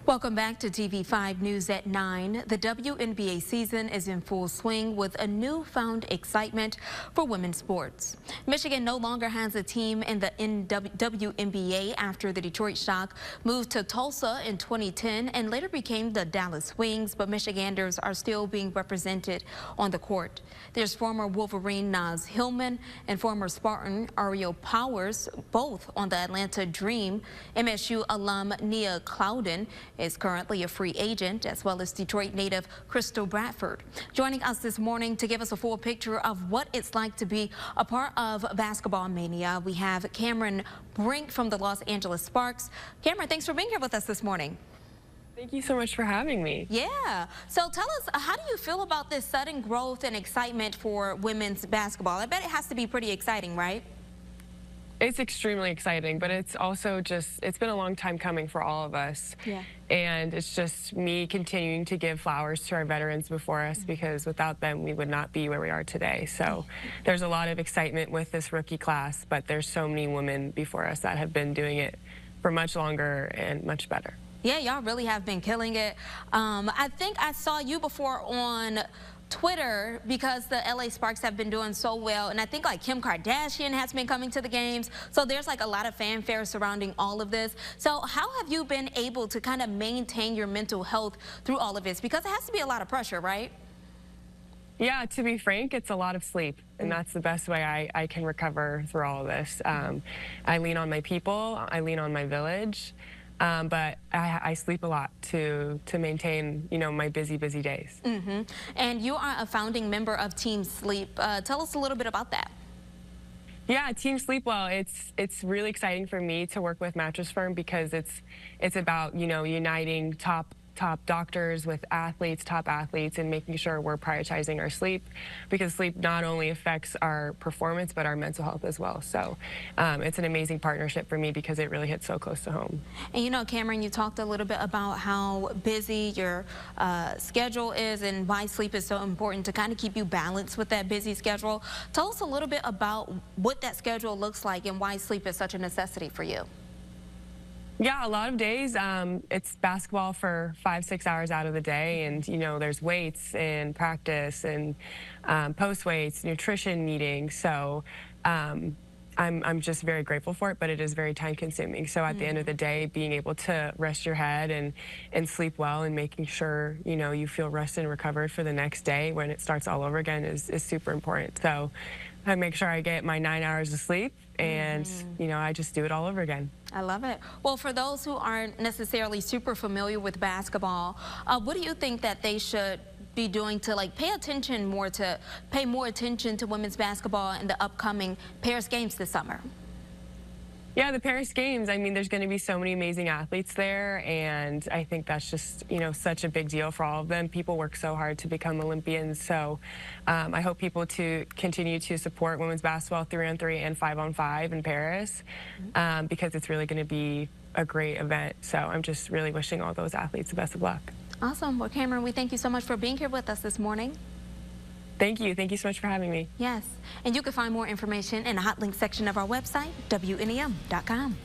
Welcome back to TV5 News at 9. The WNBA season is in full swing with a newfound excitement for women's sports. Michigan no longer has a team in the WNBA after the Detroit Shock moved to Tulsa in 2010 and later became the Dallas Wings, but Michiganders are still being represented on the court. There's former Wolverine Naz Hillman and former Spartan Ariel Powers, both on the Atlanta Dream. MSU alum Nia Clouden is currently a free agent, as well as Detroit native Crystal Bradford. Joining us this morning to give us a full picture of what it's like to be a part of basketball mania, we have Cameron Brink from the Los Angeles Sparks. Cameron, thanks for being here with us this morning. Thank you so much for having me. Yeah. So tell us, how do you feel about this sudden growth and excitement for women's basketball? I bet it has to be pretty exciting, right? It's extremely exciting, but it's also just, it's been a long time coming for all of us. Yeah. And it's just me continuing to give flowers to our veterans before us, because without them, we would not be where we are today. So there's a lot of excitement with this rookie class, but there's so many women before us that have been doing it for much longer and much better. Yeah, y'all really have been killing it. I think I saw you before on Twitter because the LA Sparks have been doing so well, and I think like Kim Kardashian has been coming to the games, so there's like a lot of fanfare surrounding all of this. So how have you been able to kind of maintain your mental health through all of this, because it has to be a lot of pressure, right? Yeah, to be frank, it's a lot of sleep, and that's the best way I can recover through all of this. I lean on my people, I lean on my village, but I sleep a lot to maintain, you know, my busy days. And you are a founding member of Team Sleep. Tell us a little bit about that. Yeah, Team Sleep Well, it's really exciting for me to work with Mattress Firm, because it's about, you know, uniting top doctors with athletes, top athletes, and making sure we're prioritizing our sleep, because sleep not only affects our performance but our mental health as well. So it's an amazing partnership for me because it really hits so close to home. And you know, Cameron, you talked a little bit about how busy your schedule is and why sleep is so important to kind of keep you balanced with that busy schedule. Tell us a little bit about what that schedule looks like and why sleep is such a necessity for you. Yeah, a lot of days it's basketball for 5-6 hours out of the day, and you know, there's weights and practice and post weights, nutrition meetings. So I'm just very grateful for it, but it is very time consuming. So at the end of the day, being able to rest your head and sleep well, and making sure, you know, you feel rested and recovered for the next day when it starts all over again is super important. So I make sure I get my 9 hours of sleep, and you know, I just do it all over again. I love it. Well, for those who aren't necessarily super familiar with basketball, what do you think that they should be doing to like pay more attention to women's basketball in the upcoming Paris Games this summer? Yeah, the Paris Games, I mean, there's going to be so many amazing athletes there, and I think that's just, you know, such a big deal for all of them. People work so hard to become Olympians, so I hope people to continue to support women's basketball 3-on-3 and 5-on-5 in Paris, because it's really going to be a great event. So I'm just really wishing all those athletes the best of luck. Awesome. Well, Cameron, we thank you so much for being here with us this morning. Thank you. Thank you so much for having me. Yes. And you can find more information in the hot link section of our website, WNEM.com.